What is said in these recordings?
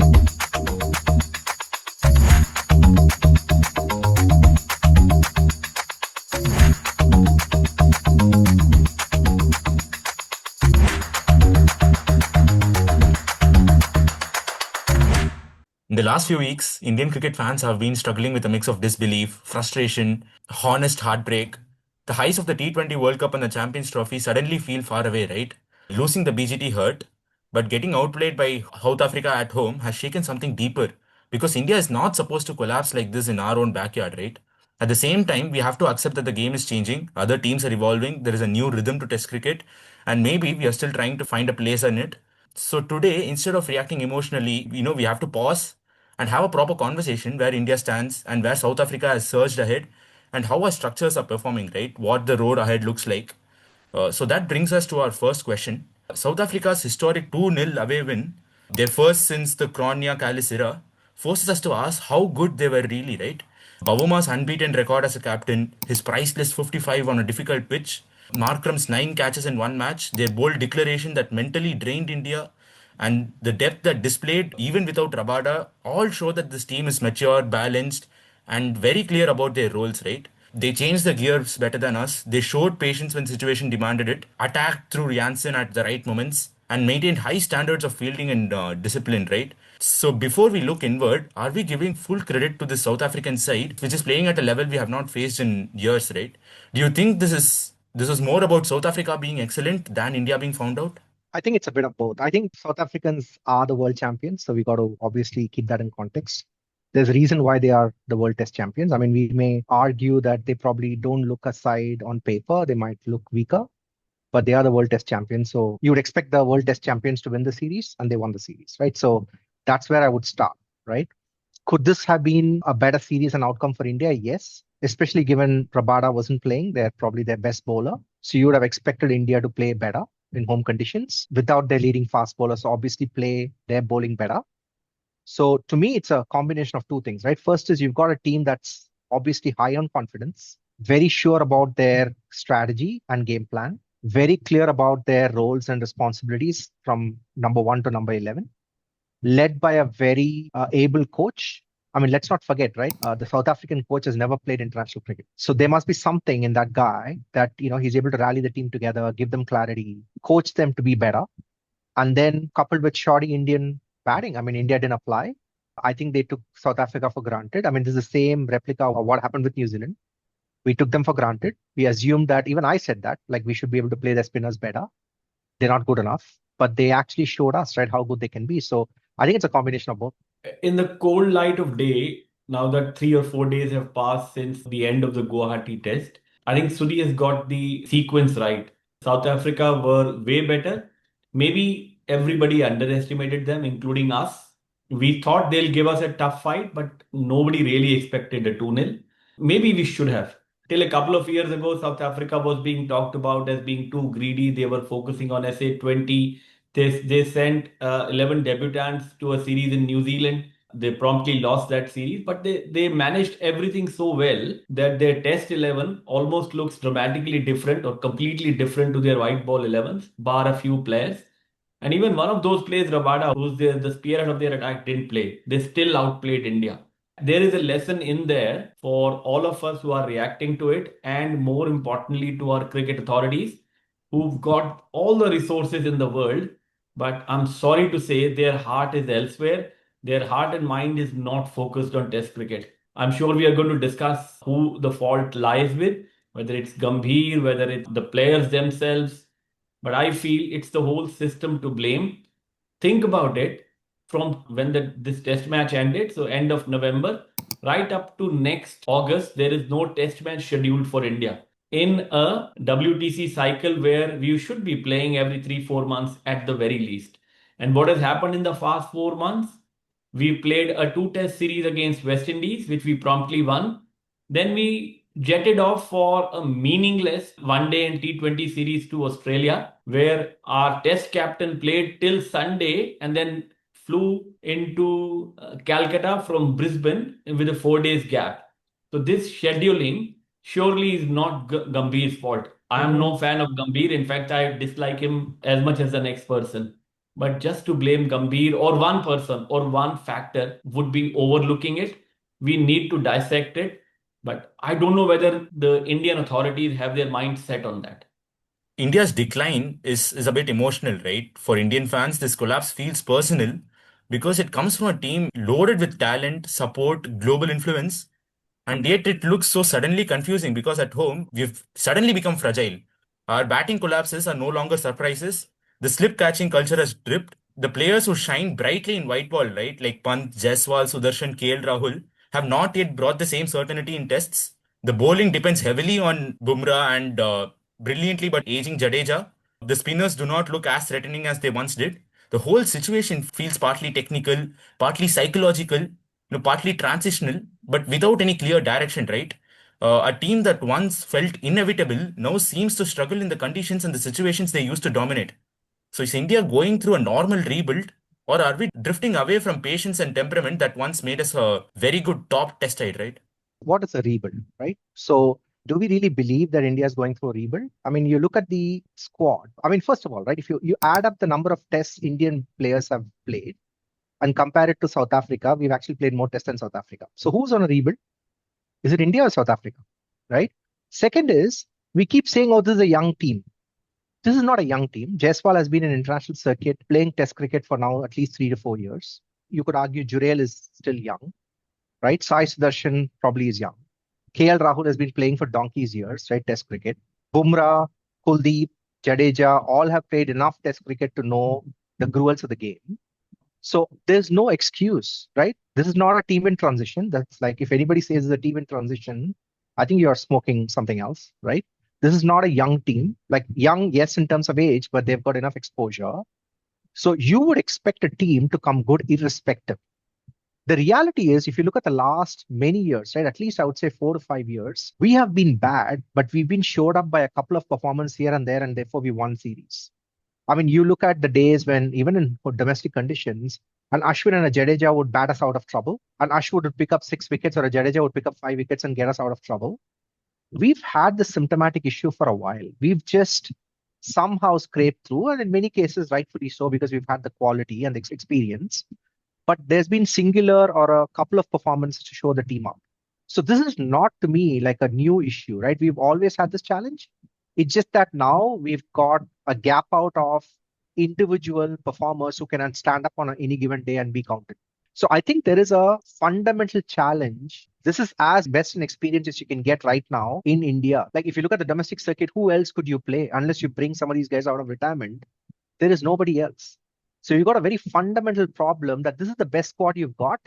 In the last few weeks, Indian cricket fans have been struggling with a mix of disbelief, frustration, honest heartbreak. The highs of the T20 World Cup and the Champions Trophy suddenly feel far away, right? Losing the BGT hurt, but getting outplayed by South Africa at home has shaken something deeper because India is not supposed to collapse like this in our own backyard, right? At the same time, we have to accept that the game is changing, other teams are evolving, there is a new rhythm to Test cricket, and maybe we are still trying to find a place in it. So today, instead of reacting emotionally, we have to pause and have a proper conversation where India stands and where South Africa has surged ahead and how our structures are performing, right? What the road ahead looks like. So that brings us to our first question. South Africa's historic 2-0 away win, their first since the Cronia Callis era, forces us to ask how good they were really, right? Bavuma's unbeaten record as a captain, his priceless 55 on a difficult pitch, Markram's 9 catches in one match, their bold declaration that mentally drained India, and the depth that displayed even without Rabada all show that this team is mature, balanced, and very clear about their roles, right? They changed the gears better than us. They showed patience when situation demanded it, attacked through Jansen at the right moments, and maintained high standards of fielding and discipline, right? So before we look inward, are we giving full credit to the South African side, which is playing at a level we have not faced in years, right? Do you think this is more about South Africa being excellent than India being found out? I think it's a bit of both. I think South Africans are the world champions, so we got to obviously keep that in context. There's a reason why they are the world test champions. I mean, we may argue that they probably don't look aside on paper, they might look weaker, but they are the world test champions. So you would expect the world test champions to win the series, and they won the series, right? So that's where I would start, right? Could this have been a better series and outcome for India? Yes, especially given Rabada wasn't playing. They're probably their best bowler. So you would have expected India to play better in home conditions without their leading fast bowlers. So obviously play their bowling better. So to me, it's a combination of two things, right? First is you've got a team that's obviously high on confidence, very sure about their strategy and game plan, very clear about their roles and responsibilities from number 1 to number 11, led by a very able coach. I mean, let's not forget, right? The South African coach has never played international cricket. So there must be something in that guy that, he's able to rally the team together, give them clarity, coach them to be better. And then coupled with shoddy Indian batting, I mean, India didn't apply. I think they took South Africa for granted. I mean, this is the same replica of what happened with New Zealand. We took them for granted. We assumed that, even I said that, like we should be able to play their spinners better. They're not good enough, but they actually showed us, right, how good they can be. So I think it's a combination of both. In the cold light of day, now that 3 or 4 days have passed since the end of the Guwahati test, I think Sudhi has got the sequence right. South Africa were way better. Maybe everybody underestimated them, including us. We thought they'll give us a tough fight, but nobody really expected a 2-0. Maybe we should have. Till a couple of years ago, South Africa was being talked about as being too greedy. They were focusing on SA20. They sent 11 debutants to a series in New Zealand. They promptly lost that series, but they managed everything so well that their test 11 almost looks dramatically different or completely different to their white ball 11s, bar a few players. And even one of those players, Rabada, who's the spearhead of their attack, didn't play. They still outplayed India. There is a lesson in there for all of us who are reacting to it, and more importantly, to our cricket authorities who've got all the resources in the world. But I'm sorry to say their heart is elsewhere. Their heart and mind is not focused on Test cricket. I'm sure we are going to discuss who the fault lies with, whether it's Gambhir, whether it's the players themselves. But I feel it's the whole system to blame. Think about it, from when this test match ended, so end of November, right up to next August, there is no test match scheduled for India in a WTC cycle where we should be playing every 3-4 months at the very least. And what has happened in the past 4 months? We played a 2-test series against West Indies, which we promptly won. Then we jetted off for a meaningless one-day and T20 series to Australia, where our test captain played till Sunday and then flew into Calcutta from Brisbane with a 4 days gap. So this scheduling surely is not Gambhir's fault. I am no fan of Gambhir. In fact, I dislike him as much as the next person. But just to blame Gambhir or one person or one factor would be overlooking it. We need to dissect it. But I don't know whether the Indian authorities have their mind set on that. India's decline is a bit emotional, right? For Indian fans, this collapse feels personal because it comes from a team loaded with talent, support, global influence, and yet it looks so suddenly confusing because at home we've suddenly become fragile. Our batting collapses are no longer surprises. The slip catching culture has dripped. The players who shine brightly in white ball, right, like Pant, Jaiswal, Sudarshan, KL Rahul, have not yet brought the same certainty in tests. The bowling depends heavily on Bumrah and brilliantly but aging Jadeja. The spinners do not look as threatening as they once did. The whole situation feels partly technical, partly psychological, partly transitional, but without any clear direction, right? A team that once felt inevitable now seems to struggle in the conditions and the situations they used to dominate. So is India going through a normal rebuild, or are we drifting away from patience and temperament that once made us a very good top test side, right? What is a rebuild, right? So do we really believe that India is going through a rebuild? I mean, you look at the squad. I mean, first of all, right, if you add up the number of tests Indian players have played and compare it to South Africa, we've actually played more tests than South Africa. So who's on a rebuild? Is it India or South Africa, right? Second is, we keep saying, oh, this is a young team. This is not a young team. Jaiswal has been in international circuit playing test cricket for now at least 3 to 4 years. You could argue Jurel is still young, right? Sai Sudarshan probably is young. KL Rahul has been playing for donkey's years, right? Test cricket. Bumrah, Kuldeep, Jadeja all have played enough test cricket to know the gruels of the game. So there's no excuse, right? This is not a team in transition. That's like if anybody says it's a team in transition, I think you're smoking something else, right? This is not a young team. Like young, yes, in terms of age, but they've got enough exposure. So you would expect a team to come good irrespective. The reality is, if you look at the last many years, right, at least I would say 4 to 5 years, we have been bad, but we've been showed up by a couple of performances here and there, and therefore we won series. I mean, you look at the days when, even in domestic conditions, an Ashwin and a Jadeja would bat us out of trouble. An Ashwin would pick up 6 wickets, or a Jadeja would pick up 5 wickets and get us out of trouble. We've had this symptomatic issue for a while. We've just somehow scraped through, and in many cases, rightfully so, because we've had the quality and the experience. But there's been singular or a couple of performances to show the team up. So this is not to me like a new issue, right? We've always had this challenge. It's just that now we've got a gap out of individual performers who can stand up on any given day and be counted. So I think there is a fundamental challenge. This is as best an experience as you can get right now in India. Like if you look at the domestic circuit, who else could you play unless you bring some of these guys out of retirement? There is nobody else. So you've got a very fundamental problem that this is the best squad you've got,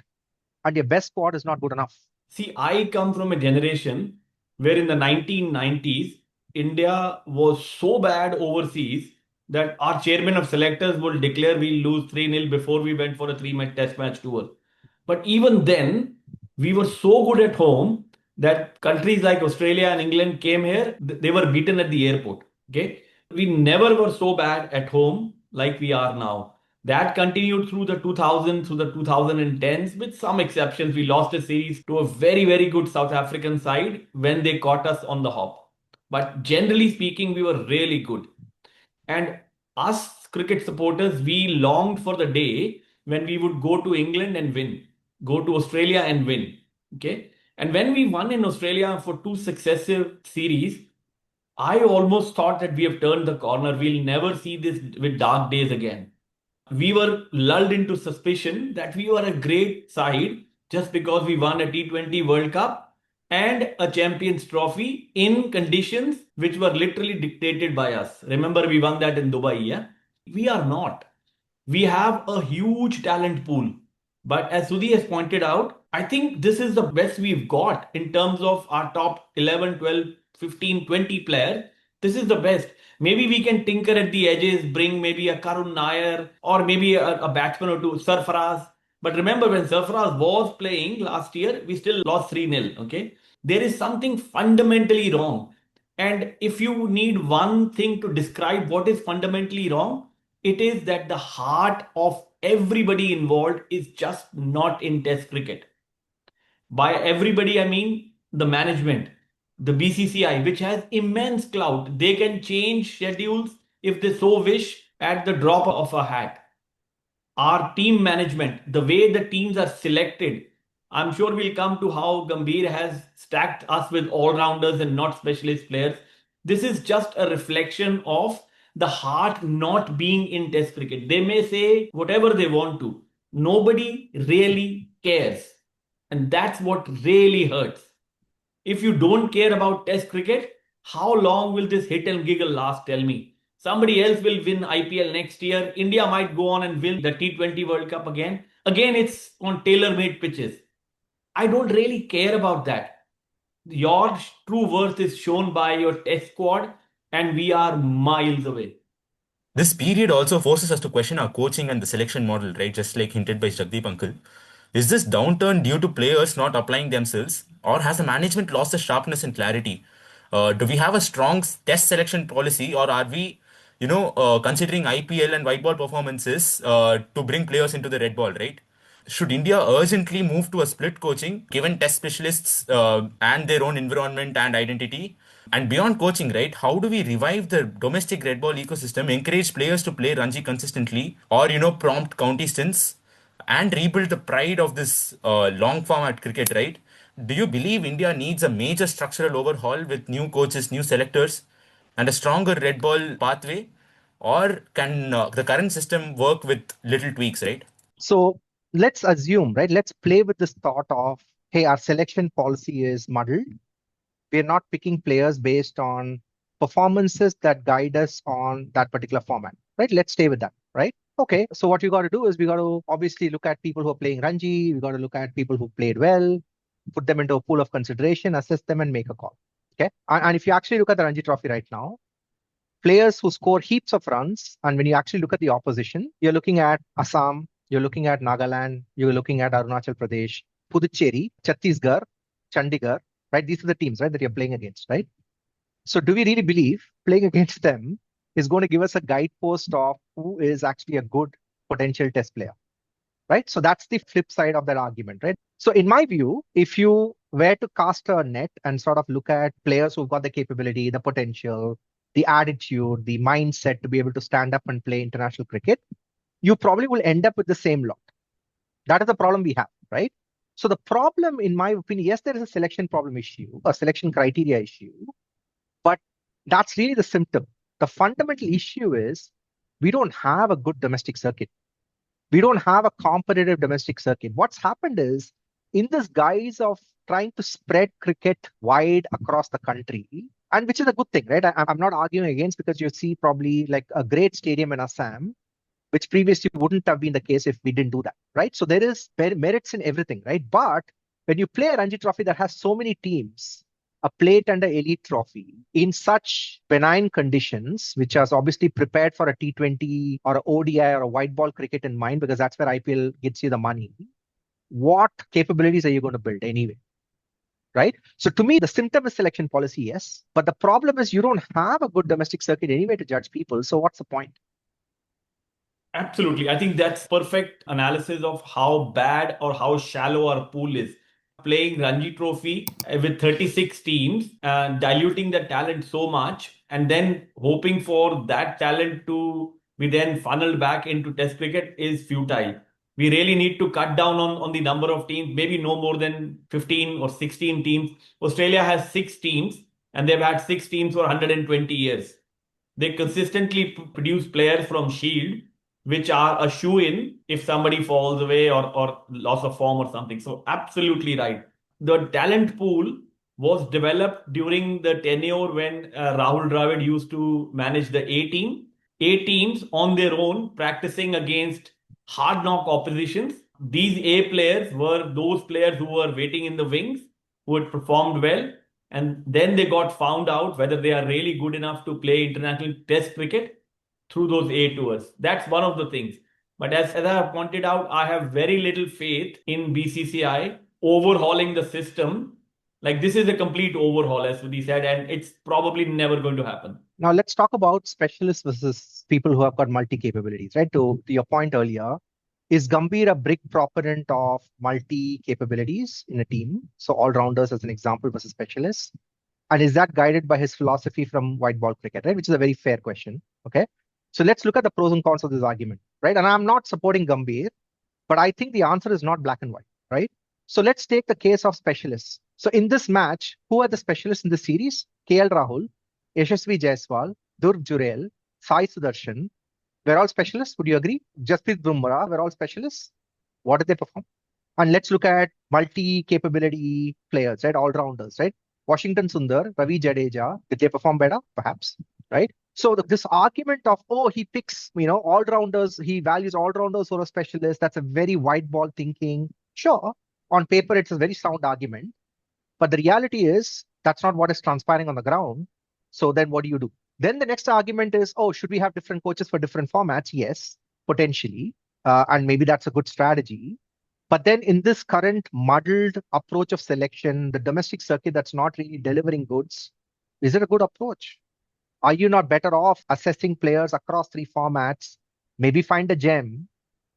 and your best squad is not good enough. See, I come from a generation where in the 1990s, India was so bad overseas that our chairman of selectors would declare we'll lose 3-0 before we went for a 3-match test match tour. But even then, we were so good at home that countries like Australia and England came here, they were beaten at the airport. Okay. We never were so bad at home like we are now. That continued through the 2000s, through the 2010s, with some exceptions. We lost a series to a very, very good South African side when they caught us on the hop. But generally speaking, we were really good. And us cricket supporters, we longed for the day when we would go to England and win, go to Australia and win. Okay. And when we won in Australia for 2 successive series, I almost thought that we have turned the corner. We'll never see this with dark days again. We were lulled into suspicion that we were a great side just because we won a T20 World Cup and a Champions Trophy in conditions which were literally dictated by us. Remember, we won that in Dubai, yeah? We are not. We have a huge talent pool. But as Sudhi has pointed out, I think this is the best we've got in terms of our top 11, 12, 15, 20 players. This is the best. Maybe we can tinker at the edges, bring maybe a Karun Nair or maybe a batsman or two, Sarfaraz. But remember, when Sarfaraz was playing last year, we still lost 3-0. Okay. There is something fundamentally wrong. And if you need one thing to describe what is fundamentally wrong, it is that the heart of everybody involved is just not in Test cricket. By everybody, I mean the management, the BCCI, which has immense clout. They can change schedules if they so wish at the drop of a hat. our team management, the way the teams are selected. I'm sure we'll come to how Gambhir has stacked us with all-rounders and not specialist players. This is just a reflection of the heart not being in Test cricket. They may say whatever they want to. Nobody really cares. And that's what really hurts. If you don't care about Test cricket, how long will this hit and giggle last? Tell me. Somebody else will win IPL next year. India might go on and win the T20 World Cup again. Again, it's on tailor made pitches. I don't really care about that. Your true worth is shown by your Test squad, and we are miles away. This period also forces us to question our coaching and the selection model, right? Just like hinted by Jagdeep Uncle. Is this downturn due to players not applying themselves, or has the management lost the sharpness and clarity? Do we have a strong test selection policy, or are we, considering IPL and white ball performances to bring players into the red ball, right? Should India urgently move to a split coaching, given test specialists and their own environment and identity? And beyond coaching, right, how do we revive the domestic red ball ecosystem, encourage players to play Ranji consistently, or, prompt county stints, and rebuild the pride of this long format cricket, right? Do you believe India needs a major structural overhaul with new coaches, new selectors, and a stronger red ball pathway? Or can the current system work with little tweaks, right? So let's assume, right? Let's play with this thought of, hey, our selection policy is muddled. We're not picking players based on performances that guide us on that particular format, right? Let's stay with that, right? Okay, so what you got to do is we got to obviously look at people who are playing Ranji. We got to look at people who played well, put them into a pool of consideration, assess them, and make a call. Okay, and if you actually look at the Ranji Trophy right now, players who score heaps of runs, and when you actually look at the opposition, you're looking at Assam, you're looking at Nagaland, you're looking at Arunachal Pradesh, Puducherry, Chhattisgarh, Chandigarh, right? These are the teams, right, that you're playing against, right? So do we really believe playing against them is going to give us a guidepost of who is actually a good potential test player, right? So that's the flip side of that argument, right? So in my view, if you were to cast a net and sort of look at players who've got the capability, the potential, the attitude, the mindset to be able to stand up and play international cricket, you probably will end up with the same lot. That is the problem we have, right? So the problem, in my opinion, yes, there is a selection problem issue, a selection criteria issue, but that's really the symptom. The fundamental issue is we don't have a good domestic circuit. We don't have a competitive domestic circuit. What's happened is, in this guise of trying to spread cricket wide across the country, and which is a good thing, right? I'm not arguing against, because you see probably like a great stadium in Assam, which previously wouldn't have been the case if we didn't do that, right? So there is merits in everything, right? But when you play a Ranji Trophy that has so many teams, a plate and a elite trophy in such benign conditions, which is obviously prepared for a T20 or a ODI or a white ball cricket in mind, because that's where IPL gets you the money. What capabilities are you going to build anyway? Right? So to me, the symptom is selection policy, yes. But the problem is you don't have a good domestic circuit anyway to judge people. So what's the point? Absolutely. I think that's perfect analysis of how bad or how shallow our pool is. Playing Ranji Trophy with 36 teams, diluting the talent so much, and then hoping for that talent to be then funneled back into Test cricket is futile. We really need to cut down on the number of teams, maybe no more than 15 or 16 teams. Australia has 6 teams, and they've had 6 teams for 120 years. They consistently produce players from Shield, which are a shoe-in if somebody falls away or loss of form or something. So absolutely right. The talent pool was developed during the tenure when Rahul Dravid used to manage the A team. A teams on their own practicing against hard knock oppositions. These A players were those players who were waiting in the wings, who had performed well, and then they got found out whether they are really good enough to play international test cricket through those A tours. That's one of the things. But as I have pointed out, I have very little faith in BCCI overhauling the system. Like, this is a complete overhaul, as Sudhi said, and it's probably never going to happen. Now let's talk about specialists versus people who have got multi capabilities, right? To your point earlier, is Gambhir a big proponent of multi capabilities in a team? So all rounders as an example versus specialists. And is that guided by his philosophy from white ball cricket, right? Which is a very fair question. Okay. So let's look at the pros and cons of this argument, right? And I'm not supporting Gambhir, but I think the answer is not black and white, right? So let's take the case of specialists. So in this match, who are the specialists in the series? KL Rahul, Yashasvi Jaiswal, Durg Jurel, Sai Sudarshan. We're all specialists. Would you agree? Jasprit Bumrah, we're all specialists. What did they perform? And let's look at multi-capability players, right? All-rounders, right? Washington Sundar, Ravi Jadeja, did they perform better? Perhaps, right? So this argument of, oh, he picks, all-rounders, he values all-rounders or a specialist, that's a very white ball thinking. Sure, on paper, it's a very sound argument. But the reality is that's not what is transpiring on the ground. So then what do you do? Then the next argument is, oh, should we have different coaches for different formats? Yes, potentially. And maybe that's a good strategy. But then in this current muddled approach of selection, the domestic circuit that's not really delivering goods, is it a good approach? Are you not better off assessing players across three formats? Maybe find a gem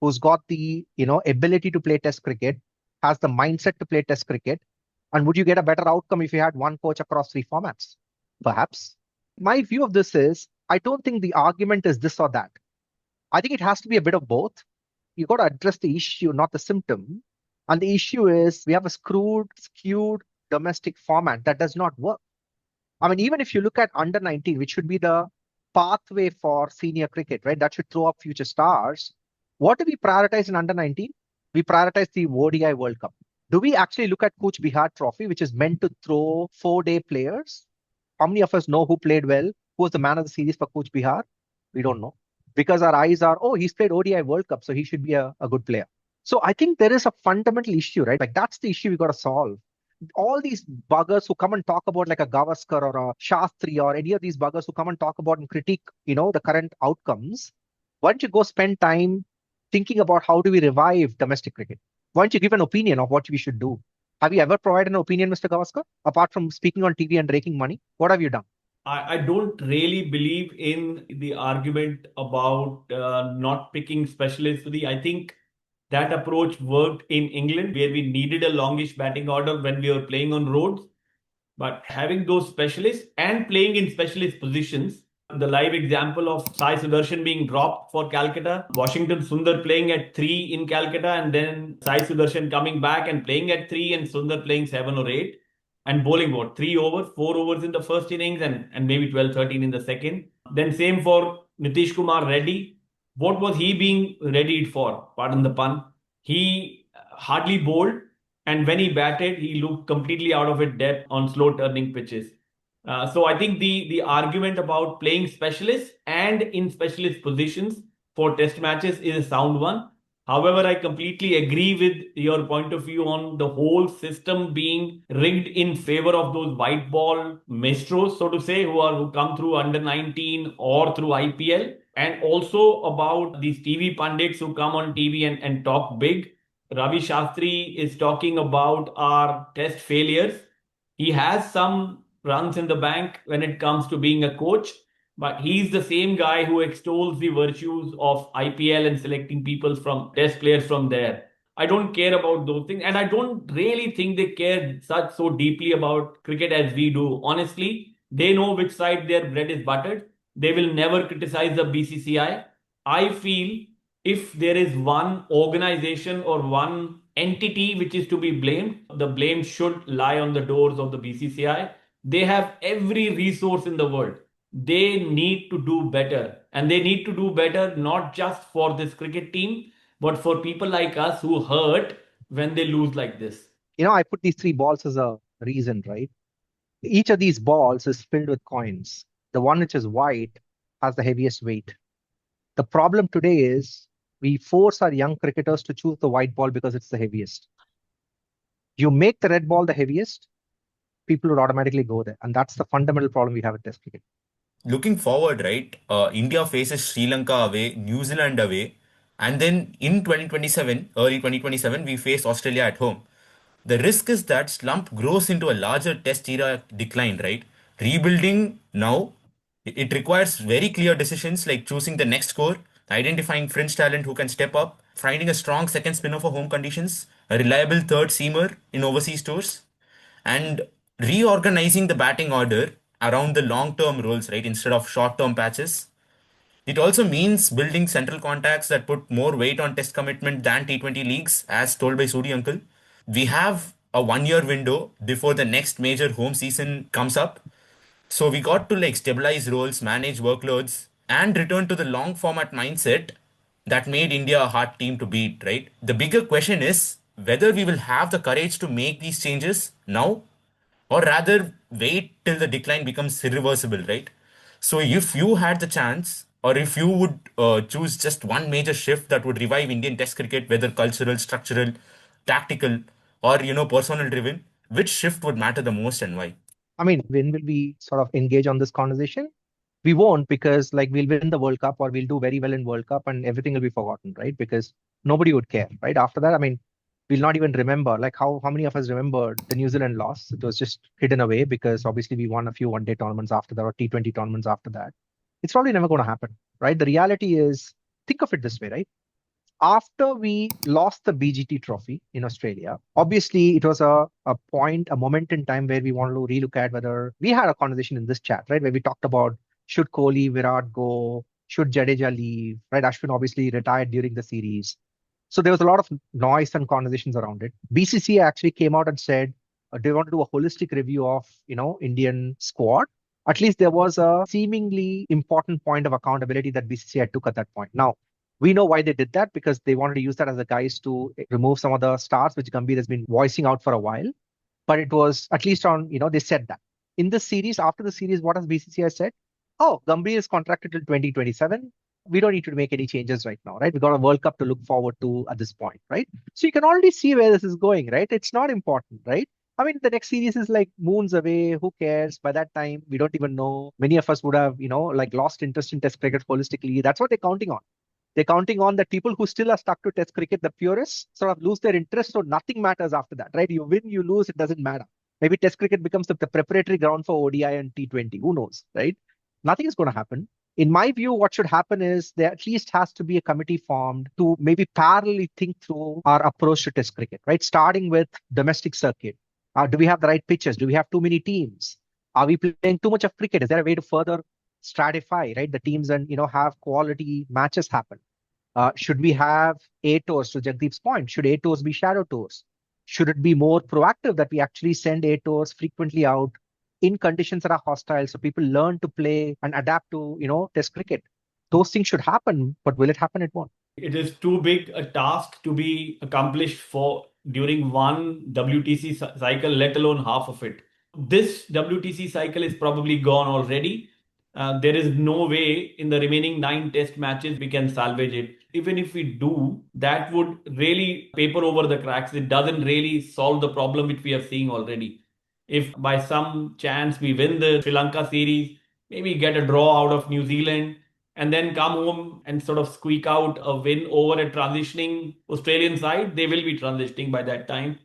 who's got the ability to play test cricket, has the mindset to play test cricket, and would you get a better outcome if you had one coach across three formats? Perhaps. My view of this is I don't think the argument is this or that. I think it has to be a bit of both. You got to address the issue, not the symptom. And the issue is we have a skewed domestic format that does not work. I mean, even if you look at under 19, which should be the pathway for senior cricket, right? That should throw up future stars. What do we prioritize in under 19? We prioritize the ODI World Cup. Do we actually look at Kuch Bihar Trophy, which is meant to throw 4-day players? How many of us know who played well? Who was the man of the series for Kuch Bihar? We don't know. Because our eyes are, oh, he's played ODI World Cup, so he should be a good player. So I think there is a fundamental issue, right? Like that's the issue we got to solve. All these buggers who come and talk about like a Gavaskar or a Shastri or any of these buggers who come and talk about and critique, the current outcomes, why don't you go spend time thinking about how do we revive domestic cricket? Why don't you give an opinion of what we should do? Have you ever provided an opinion, Mr. Gavaskar? Apart from speaking on TV and raking money, what have you done? I don't really believe in the argument about not picking specialists for the. I think that approach worked in England where we needed a longish batting order when we were playing on roads. But having those specialists and playing in specialist positions, the live example of Sai Sudarshan being dropped for Calcutta, Washington Sundar playing at 3 in Calcutta, and then Sai Sudarshan coming back and playing at 3 and Sundar playing 7 or 8 and bowling what 3 overs, 4 overs in the first innings and maybe 12, 13 in the second. Then same for Nitish Kumar Reddy. What was he being readied for? Pardon the pun. He hardly bowled, and when he batted, he looked completely out of his depth on slow turning pitches. So I think the argument about playing specialists and in specialist positions for test matches is a sound one. However, I completely agree with your point of view on the whole system being rigged in favor of those white ball maestros, so to say, who come through under 19 or through IPL, and also about these TV pundits who come on TV and talk big. Ravi Shastri is talking about our test failures. He has some runs in the bank when it comes to being a coach, but he's the same guy who extols the virtues of IPL and selecting people from test players from there. I don't care about those things, and I don't really think they care so deeply about cricket as we do. Honestly, they know which side their bread is buttered. They will never criticize the BCCI. I feel if there is one organization or one entity which is to be blamed, the blame should lie on the doors of the BCCI. They have every resource in the world. They need to do better. And they need to do better not just for this cricket team, but for people like us who hurt when they lose like this. I put these three balls as a reason, right? Each of these balls is filled with coins. The one which is white has the heaviest weight. The problem today is we force our young cricketers to choose the white ball because it's the heaviest. You make the red ball the heaviest, people would automatically go there. And that's the fundamental problem we have at Test cricket. Looking forward, right? India faces Sri Lanka away, New Zealand away, and then in 2027, early 2027, we face Australia at home. The risk is that slump grows into a larger test era decline, right? Rebuilding now, it requires very clear decisions like choosing the next core, identifying fringe talent who can step up, finding a strong second spinner for home conditions, a reliable third seamer in overseas tours, and reorganizing the batting order around the long term roles, right, instead of short term patches. It also means building central contacts that put more weight on test commitment than T20 leagues, as told by Suri uncle. We have a 1 year window before the next major home season comes up. So we got to like stabilize roles, manage workloads, and return to the long format mindset that made India a hard team to beat, right? The bigger question is whether we will have the courage to make these changes now or rather wait till the decline becomes irreversible, right? So if you had the chance, or if you would choose just one major shift that would revive Indian Test cricket, whether cultural, structural, tactical, or personal driven, which shift would matter the most and why? I mean, when will we sort of engage on this conversation? We won't, because like we'll win the World Cup or we'll do very well in World Cup and everything will be forgotten, right? Because nobody would care, right? After that, I mean, we'll not even remember. Like how many of us remembered the New Zealand loss? It was just hidden away because obviously we won a few one-day tournaments after that or T20 tournaments after that. It's probably never going to happen, right? The reality is, think of it this way, right? After we lost the BGT trophy in Australia, obviously it was a moment in time where we wanted to relook at whether we had a conversation in this chat, right? Where we talked about should Kohli, Virat go, should Jadeja leave, right? Ashwin obviously retired during the series. So there was a lot of noise and conversations around it. BCCI actually came out and said they want to do a holistic review of, Indian squad. At least there was a seemingly important point of accountability that BCCI took at that point. Now, we know why they did that because they wanted to use that as a guise to remove some of the stars which Gambhir has been voicing out for a while. But it was at least on, they said that. In this series, after the series, what has BCCI said? Oh, Gambhir is contracted till 2027. We don't need to make any changes right now, right? We got a World Cup to look forward to at this point, right? So you can already see where this is going, right? It's not important, right? I mean, the next series is like moons away. Who cares? By that time, we don't even know. Many of us would have, like lost interest in Test cricket holistically. That's what they're counting on. They're counting on that people who still are stuck to Test cricket, the purists, sort of lose their interest. So nothing matters after that, right? You win, you lose, it doesn't matter. Maybe Test cricket becomes the preparatory ground for ODI and T20. Who knows, right? Nothing is going to happen. In my view, what should happen is there at least has to be a committee formed to maybe parallelly think through our approach to Test cricket, right? Starting with domestic circuit. Do we have the right pitches? Do we have too many teams? Are we playing too much of cricket? Is there a way to further stratify, right, the teams and have quality matches happen? Should we have A tours, to Jagdeep's point? Should A tours be shadow tours? Should it be more proactive that we actually send A tours frequently out in conditions that are hostile so people learn to play and adapt to, Test cricket? Those things should happen, but will it happen? It won't. It is too big a task to be accomplished for during one WTC cycle, let alone half of it. This WTC cycle is probably gone already. There is no way in the remaining 9 test matches we can salvage it. Even if we do, that would really paper over the cracks. It doesn't really solve the problem which we are seeing already. If by some chance we win the Sri Lanka series, maybe get a draw out of New Zealand, and then come home and sort of squeak out a win over a transitioning Australian side, they will be transitioning by that time.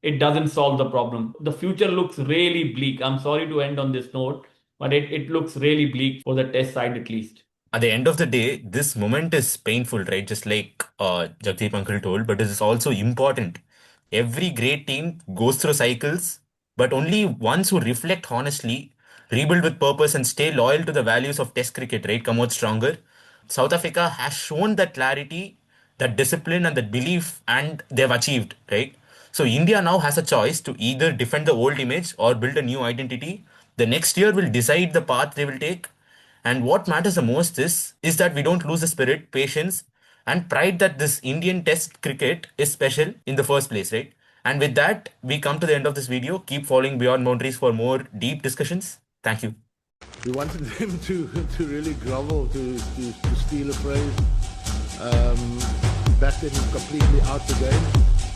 It doesn't solve the problem. The future looks really bleak. I'm sorry to end on this note, but it looks really bleak for the test side at least. At the end of the day, this moment is painful, right? Just like Jagdeep uncle told, but it is also important. Every great team goes through cycles, but only ones who reflect honestly, rebuild with purpose, and stay loyal to the values of Test cricket, right, come out stronger. South Africa has shown that clarity, that discipline, and that belief, and they've achieved, right? So India now has a choice to either defend the old image or build a new identity. The next year will decide the path they will take. And what matters the most is that we don't lose the spirit, patience, and pride that this Indian Test cricket is special in the first place, right? And with that, we come to the end of this video. Keep following Beyond Boundaries for more deep discussions. Thank you. We wanted them to really grovel, to steal a phrase, back them completely out the game.